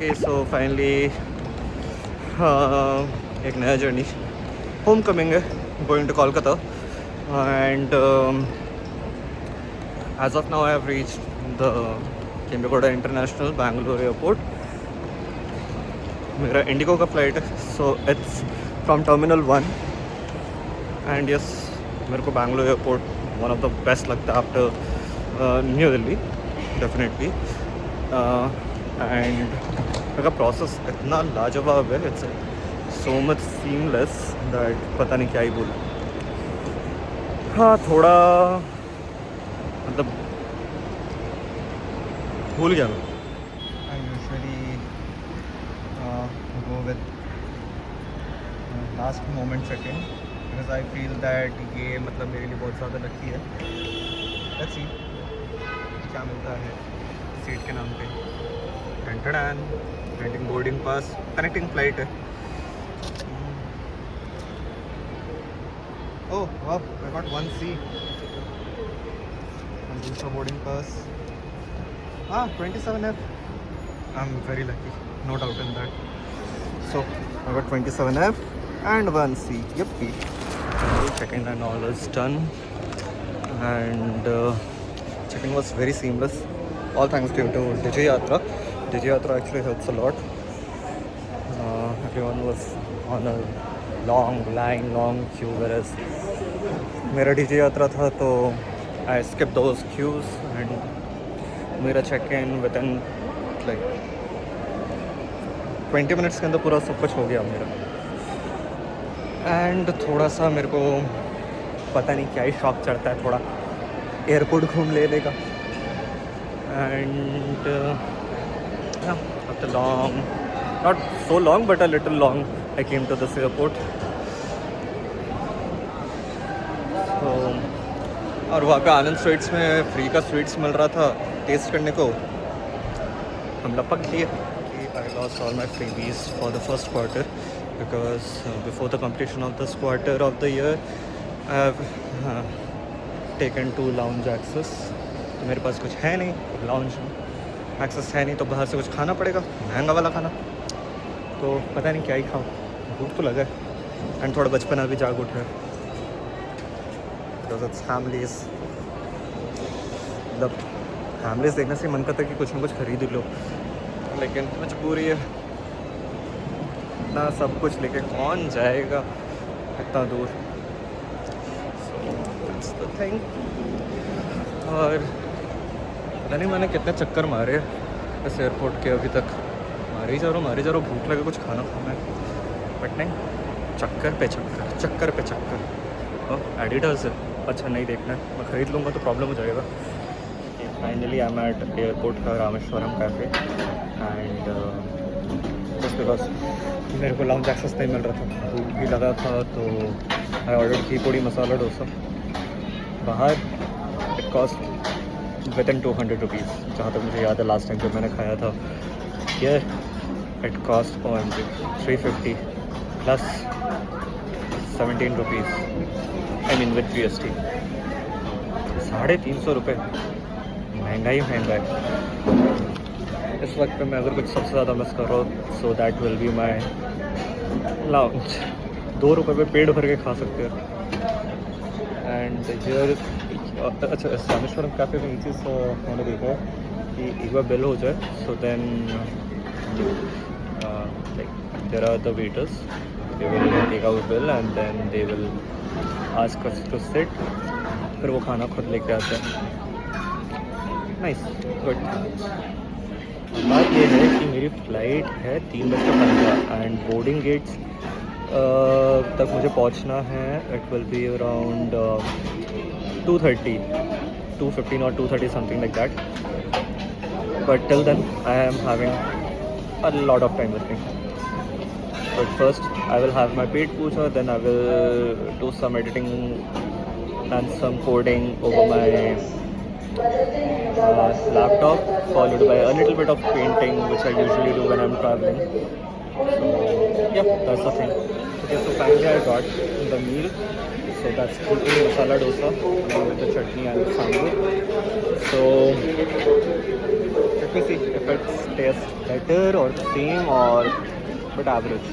Okay, so finally एक नया journey home coming है, going to Kolkata and as of now I have reached the Kembegowda International Bangalore Airport. मेरा Indigo का flight है, so it's from terminal 1 and yes मेरे को Bangalore airport one of the best लगता है after new Delhi definitely. And मेरा process इतना लाजवाब है, it's so much seamless that पता नहीं क्या ही बोलूं. हाँ, थोड़ा मतलब भूल गया मैं. I usually go with last moment second because I feel that ये मतलब मेरे लिए बहुत ज़्यादा लकी है. लेट्स सी क्या मिलता है सीट के नाम पे. Renting boarding pass, connecting flight है. ओह वाह, आई गॉट 1C. दूसरा बोर्डिंग पास, हाँ 27F. I am very lucky, no doubt in that. So I got 27F and 1C. Yippee. Check-in and all is done and check-in was very seamless, all thanks due to Digiyatra. Digiyatra actually helps a lot. Everyone was on a long line, long queue, whereas मेरा Digiyatra था तो I skipped those queues and मेरा check-in within like 20 minutes के अंदर पूरा सब कुछ हो गया मेरा. एंड थोड़ा सा मेरे को पता नहीं क्या ही शौक चढ़ता है थोड़ा एयरपोर्ट घूम लेने का. And after long, not so long but a little long, I came to this airport. तो और वहाँ पे आनंद स्वीट्स में फ्री का स्वीट्स मिल रहा था टेस्ट करने को. हम लपक लिए कि I lost all my freebies for the first quarter because before the completion of this quarter of the year I have taken 2 lounge access. तो मेरे पास कुछ है नहीं, लाउंज एक्सेस है नहीं, तो बाहर से कुछ खाना पड़ेगा, महंगा वाला खाना. तो पता नहीं क्या ही खाऊं, भूख तो लगा है एंड थोड़ा बचपना भी जाग उठा है बिकॉज इट्स फैमिलीज. मतलब फैमिलीज देखने से मन करता है कि कुछ ना कुछ खरीद लो, लेकिन मजबूरी है. इतना सब कुछ लेके कौन जाएगा इतना दूर. So that's the thing. और पता नहीं मैंने कितने चक्कर मारे इस एयरपोर्ट के अभी तक. मारे ही जा रहा हूँ, भूख लगे कुछ खाना खाना है, बट नहीं, चक्कर पे चक्कर. ओह एडिडास है, अच्छा नहीं देखना है, मैं ख़रीद लूँगा तो प्रॉब्लम हो जाएगा. Finally I am at airport का Rameshwaram cafe and just because मेरे को लाउंज एक्सेस नहीं मिल रहा था, भूख भी लगा था, तो आई ऑर्डर घी पोड़ी मसाला डोसा. बाहर इट कॉस्ट विदिन 200 रुपीज़, जहाँ तक मुझे याद है लास्ट टाइम जब मैंने खाया था. ये it cost OMG 350 plus 17 rupees, I mean with GST. 350 रुपये, महंगा ही महंगा है. इस वक्त पे मैं अगर कुछ सबसे ज़्यादा मिस कर रहा हूँ so that will be my lounge. 2 रुपये पे पेट भर के खा सकते हैं. एंड हियर अच्छा, रामेश्वरम कैफ़े में एक चीज़ मैंने देखा है कि एक बार बिल हो जाए so then like there are the waiters, they will take out bill and then they will ask us to sit. फिर वो खाना खुद लेके आते हैं. Nice, good. बात ये है कि मेरी फ़्लाइट है 3:15 एंड बोर्डिंग गेट्स तक मुझे पहुंचना है. इट विल बी अराउंड 2:30, 2:15 और 2:30 something like that. But till then I am having a lot of time with me. But first I will have my पेट पूजा, then I will do some editing and some coding over my laptop, followed by a little bit of painting, which I usually do when I'm traveling. So yeah, that's the thing. Okay, so finally I got the meal. So that's chicken masala dosa with the chutney and the sambar. So Let me see if it tastes better or same or but average.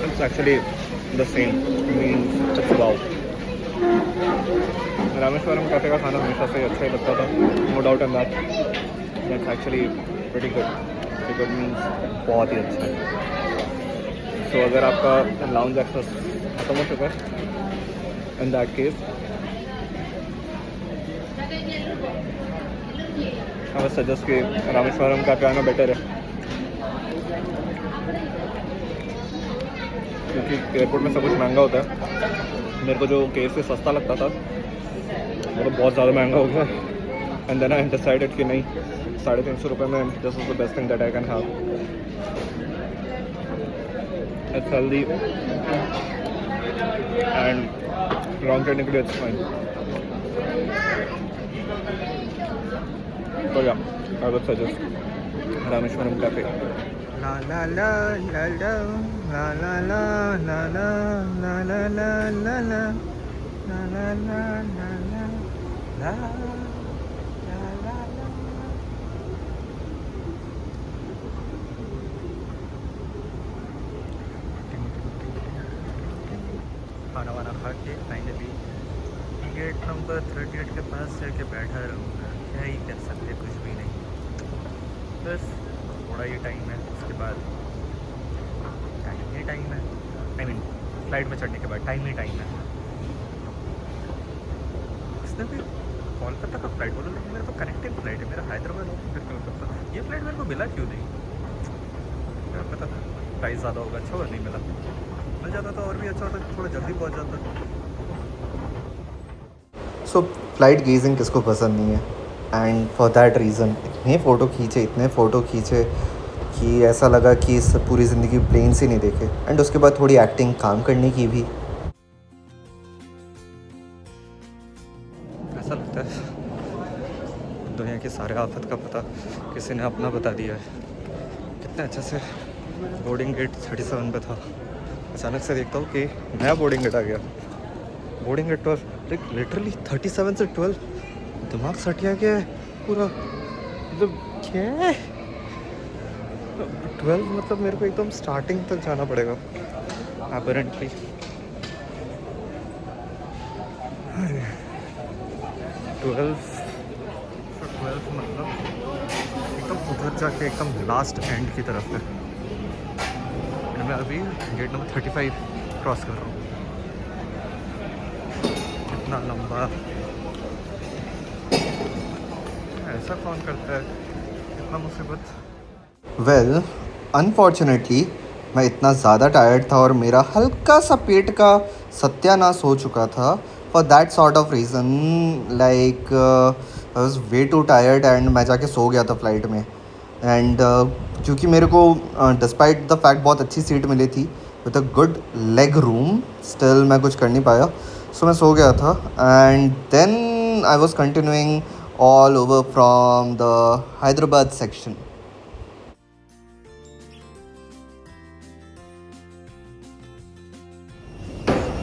It's actually the same. I mean, it's wow. Rameswaram cafe का खाना हमेशा से अच्छा ही लगता था. No doubt on that. That's actually pretty good. Pretty good means बहुत ही अच्छा है. So अगर आपका lounge access खत्म हो चुका है, in that case, I would suggest कि रामेश्वरम कैफे आना बेटर है. क्योंकि एयरपोर्ट में सब कुछ महंगा होता है. मेरे को जो KFC सस्ता लगता था वो तो बहुत ज़्यादा महंगा हो गया. एंड देन आई डिसाइडेड कि नहीं, 350 रुपये में this is the best thing that I can have. It's healthy and long journey के लिए इट्स फाइन. तो या I would suggest Rameswaram cafe. La la la la la la la la la la la la la la la la la la la la. खाना वाना खा के finally get number 38 के पास जाके बैठा रहूँगा. क्या ही कर सकते, कुछ भी नहीं. बस थोड़ा ही टाइम है, उसके बाद टाइम ही टाइम है. आई मीन फ्लाइट में चढ़ने के बाद टाइम ही टाइम है. इसने भी कोलकाता का फ्लाइट बोला, लेकिन मेरा तो कनेक्टिंग फ्लाइट है. मेरा हैदराबाद फिर कोलकाता. ये फ्लाइट मेरे को मिला क्यों नहीं? मेरा पता था प्राइस ज़्यादा होगा. अच्छा और नहीं मिला. मिल जाता तो और भी अच्छा होता, थोड़ा जल्दी पहुँच जाता. सो फ्लाइट गेजिंग किसको पसंद नहीं है. एंड फॉर दैट रीज़न इतने फ़ोटो खींचे कि ऐसा लगा कि इस पूरी ज़िंदगी प्लेन से नहीं देखे. एंड उसके बाद थोड़ी एक्टिंग काम करने की भी. ऐसा लगता है दुनिया के सारे आफत का पता किसी ने अपना बता दिया है. कितने अच्छे से बोर्डिंग गेट 37 पे था, अचानक से देखता हूँ कि नया बोर्डिंग गेट आ गया. बोर्डिंग गेट 12, लाइक लिटरली 37 से 12. दिमाग सटिया गया है पूरा. मतलब क्या है 12? मतलब मेरे को एकदम स्टार्टिंग तक जाना पड़ेगा अपरेंटली. 12 मतलब एकदम उधर जाके एकदम लास्ट एंड की तरफ है. मैं अभी गेट नंबर 35 क्रॉस कर रहा हूँ. इतना लंबा ऐसा कौन करता है, इतना मुसीबत. वेल अनफॉर्चुनेटली मैं इतना ज़्यादा टायर्ड था और मेरा हल्का सा पेट का सत्यानाश हो चुका था. For that sort of reason like I was way to tired and मैं जाके सो गया था फ्लाइट में. एंड क्योंकि मेरे को डिस्पाइट द फैक्ट बहुत अच्छी सीट मिली थी with a good leg room, still मैं कुछ कर नहीं पाया. सो मैं सो गया था. And then I was continuing all over from the Hyderabad section.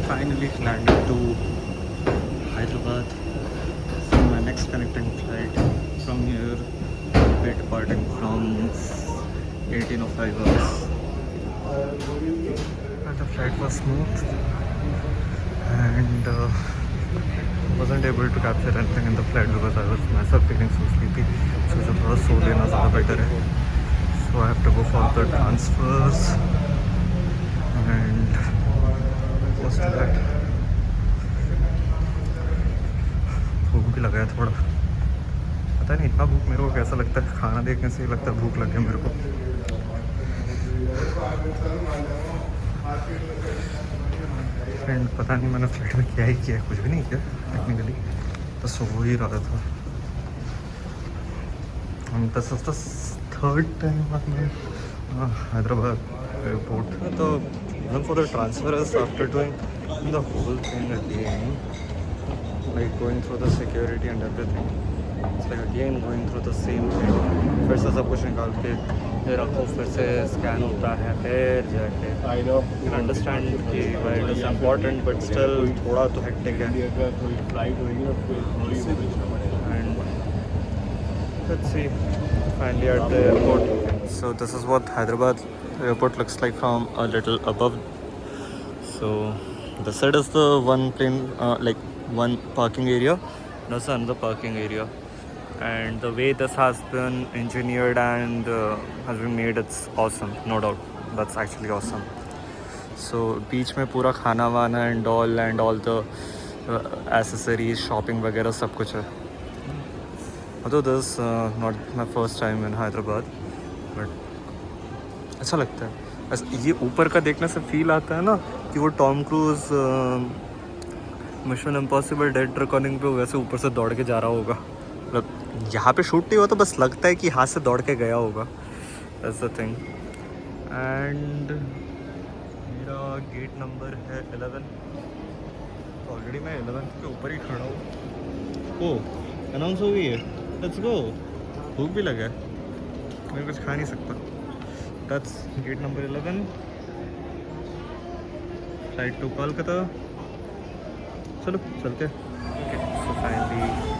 Finally landed to Hyderabad. So my next connecting flight from here, departing from 18:05 hours. But the flight was smooth and wasn't able to capture anything in the flight because I was myself feeling so sleepy. So जो थोड़ा सो लेना ज़्यादा better है. So I have to go for the transfers and post that. भूख भी लगा है थोड़ा. पता नहीं इतना भूख मेरे को कैसा लगता है, खाना देखने से ही लगता है भूख लग गया मेरे को. एंड पता नहीं मैंने फ्लाइट में क्या ही किया, कुछ भी नहीं किया टेक्निकली, तो सो ही रहा था. This is the third time Hyderabad airport. तो even for the transfers, after doing the whole thing again, like going through the security and everything, it's like again going through the same thing. फिर से सब कुछ निकाल के फिर रखो, फिर से स्कैन होता है, फिर जाके I know. अंडरस्टैंड कि why it is important, but still थोड़ा तो हेक्टिक है. अगर कोई फ्लाइट होगी ना तो थोड़ी बेचना पड़ेगा. And let's see, finally at the airport. So this is what Hyderabad airport looks like from a little above. So the side is the one plane, like one parking area. That's another parking area. And the way this has been engineered and has been made, it's awesome, no doubt. That's actually awesome. So बीच में पूरा खाना वाना and all the accessories, shopping वगैरह सब कुछ है. Although this is not my first time in Hyderabad, but अच्छा लगता है. ये ऊपर का देखने से फील आता है ना कि वो Tom cruise mission impossible dead recording पे वैसे ऊपर से दौड़ के जा रहा होगा. मतलब यहाँ पे शूट नहीं हुआ तो बस लगता है कि हाथ से दौड़ के गया होगा. That's the thing. एंड मेरा गेट नंबर है 11. ऑलरेडी मैं 11 के ऊपर ही खड़ा हूँ. ओ अनाउंस हो गई है. Let's go. भूख भी लगा है, मैं कुछ खा नहीं सकता. That's gate number 11. Flight to Kolkata. चलो चलते. So finally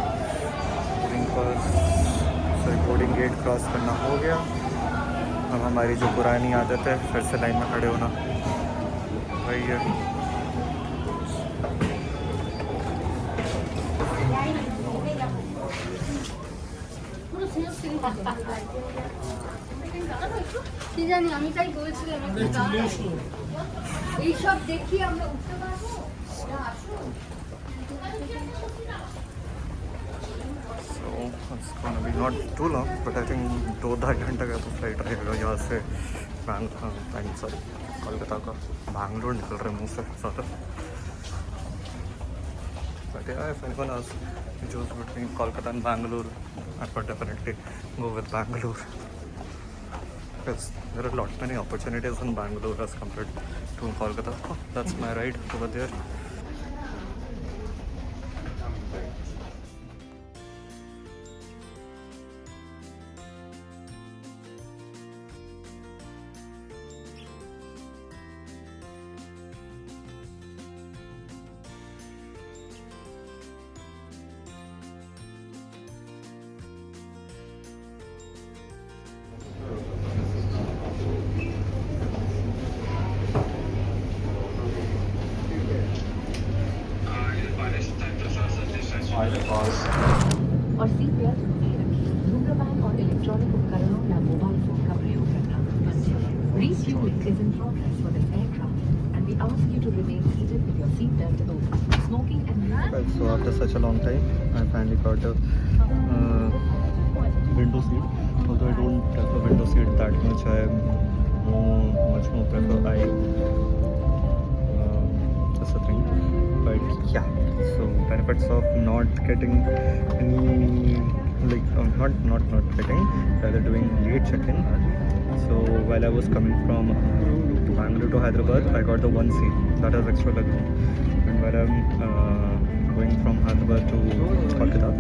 boarding gate cross करना हो गया. अब हमारी जो पुरानी आदत है फिर से लाइन में खड़े होना वही है. কি জানি, আমি তাই বলছিলাম এইসব দেখি আমরা উঠতে পারবো না. আসো. So it's gonna be not too long, but I think 2-2.5 घंटे का तो फ्लाइट रहेगा यहाँ से. सॉरी कोलकाता का बैंगलोर निकल रहे मुँह से ज़्यादा. But yeah, if anyone asks to choose between Kolkata and Bangalore, I would definitely go with Bangalore. Because there are a lot many opportunities in Bangalore as compared to Kolkata. Oh, that's my ride over there. और seat belt नहीं रखी. धूम्रपान और electronic उपकरणों या mobile phone का प्रयोग करना बंद करें. Refueling is in progress for this aircraft, and we ask you to remain seated with your seat belt open. Smoking and Well, so after such a long time, I finally got a window seat. Although I don't prefer window seat that much, I much more prefer that's the thing. But yeah, so benefits of not getting any, like not getting, rather doing late check-in. So while I was coming from Bangalore to Hyderabad, I got the 1C that has extra legroom. And while I'm going from Hyderabad to Kolkata,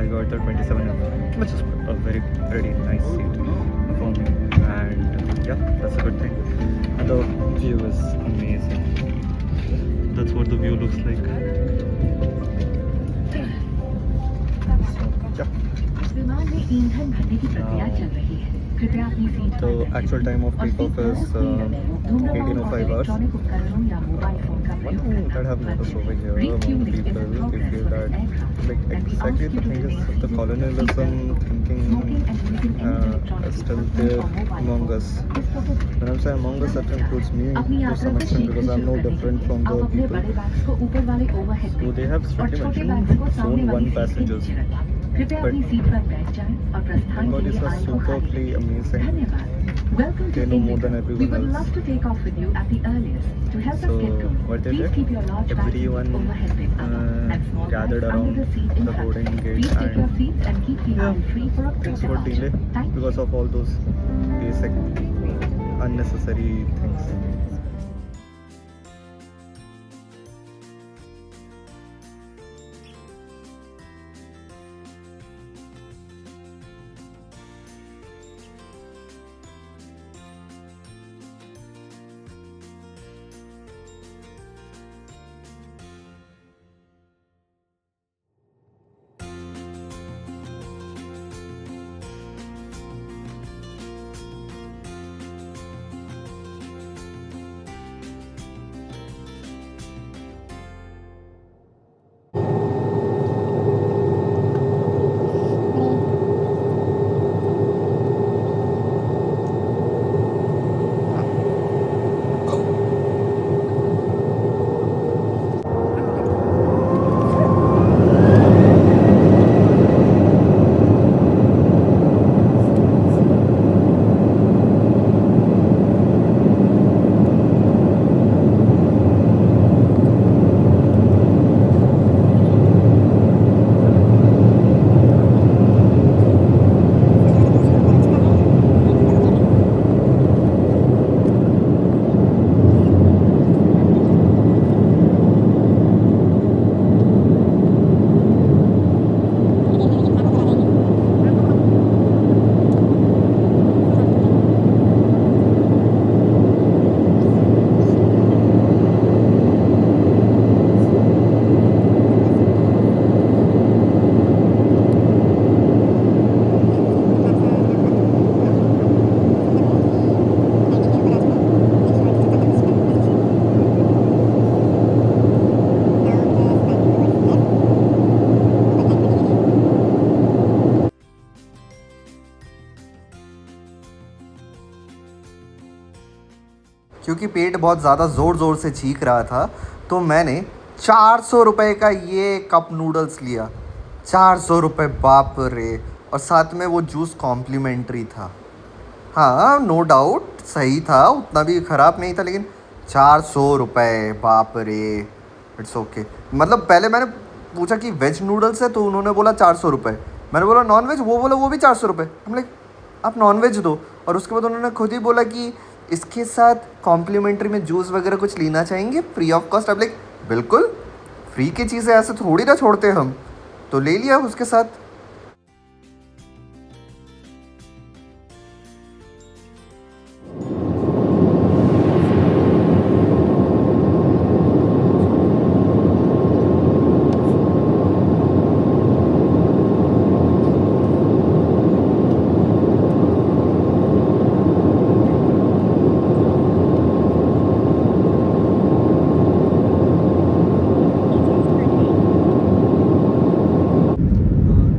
I got the 27M, which is a very pretty nice seat for me. And yeah, that's a good thing. And the view is amazing. That's what the view looks like. So, yeah. विमान में ईंधन भरने की प्रक्रिया चल रही है. कृपया अपनी सीट The पर actual time of takeoff is 18:05 hours. Electronic उपकरणों या मोबाइल फोन का One प्रयोग thing करना that I've बंद noticed over करें. here, Refueling is in people they progress feel for that, this aircraft, like and we exactly ask the you to thing is remain the seated colonialism Smoking thinking and using any electronic is still equipment there or mobile among phone us. is prohibited. When I'm saying among us, that includes me अपनी to यात्रा some को extent शीघ्र because I'm शुरू no करने के different लिए from आप the अपने people. बड़े बैग्स को ऊपर वाले ओवरहेड So they have और strictly छोटे mentioned बैग्स को सामने zone 1 वाली सीट के passengers. नीचे रखें. कृपया But अपनी सीट पर बैठ जाएं और प्रस्थान के Bengalis लिए are आय को खाली superbly रखें. amazing. धन्यवाद. Welcome They to know more than Indigo. We everyone would else. love to take off with you at the earliest. To help So us get going, what they please did, keep your large bags in everyone the overhead bin above and small gathered bags under around the seat in the front. boarding gate Please take your and seats and keep the yeah, aisle free for a things quick were departure. delayed Thank you. because of all those basic unnecessary things. क्योंकि पेट बहुत ज़्यादा ज़ोर ज़ोर से चीख रहा था, तो मैंने 400 रुपये का ये कप नूडल्स लिया। 400 रुपये, बाप रे। और साथ में वो जूस कॉम्प्लीमेंट्री था। हाँ, नो डाउट सही था, उतना भी ख़राब नहीं था, लेकिन 400 रुपये, बाप रे। It's okay. मतलब पहले मैंने पूछा कि वेज नूडल्स है, तो उन्होंने बोला 400 रुपये। मैंने बोला नॉन वेज, वो बोला वो भी 400 रुपये। हम लाइक आप नॉन वेज दो। और उसके बाद उन्होंने खुद ही बोला कि इसके साथ कॉम्प्लीमेंट्री में जूस वगैरह कुछ लेना चाहेंगे फ्री ऑफ कॉस्ट। अब लाइक बिल्कुल फ्री की चीज़ें ऐसे थोड़ी ना छोड़ते हम, तो ले लिया उसके साथ।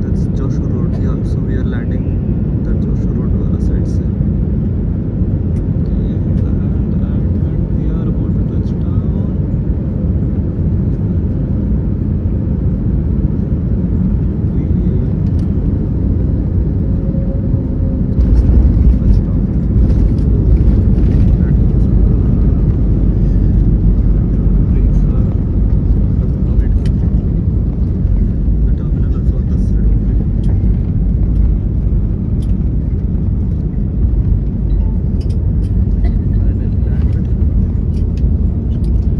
That's Joshua Road. Yeah, so we are landing the Joshua Road wala side se. Okay, and we are about to touch down. The terminal is on this side only. Finally landed.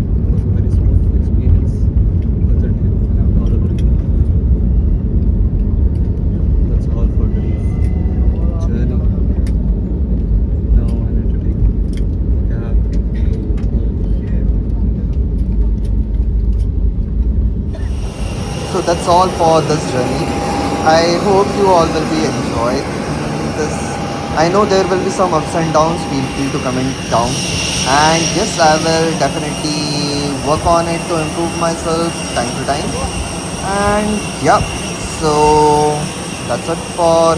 It was a very smooth experience. Pleasantly all agreed. That's all for today's journey. Now I need to take cab home. So that's all for this journey. I hope you all will be enjoyed this. I know there will be some ups and downs. Feel free to comment down. And yes, I will definitely work on it to improve myself time to time. And yeah, so that's it for.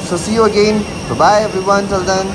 So see you again. Bye bye everyone. Till then.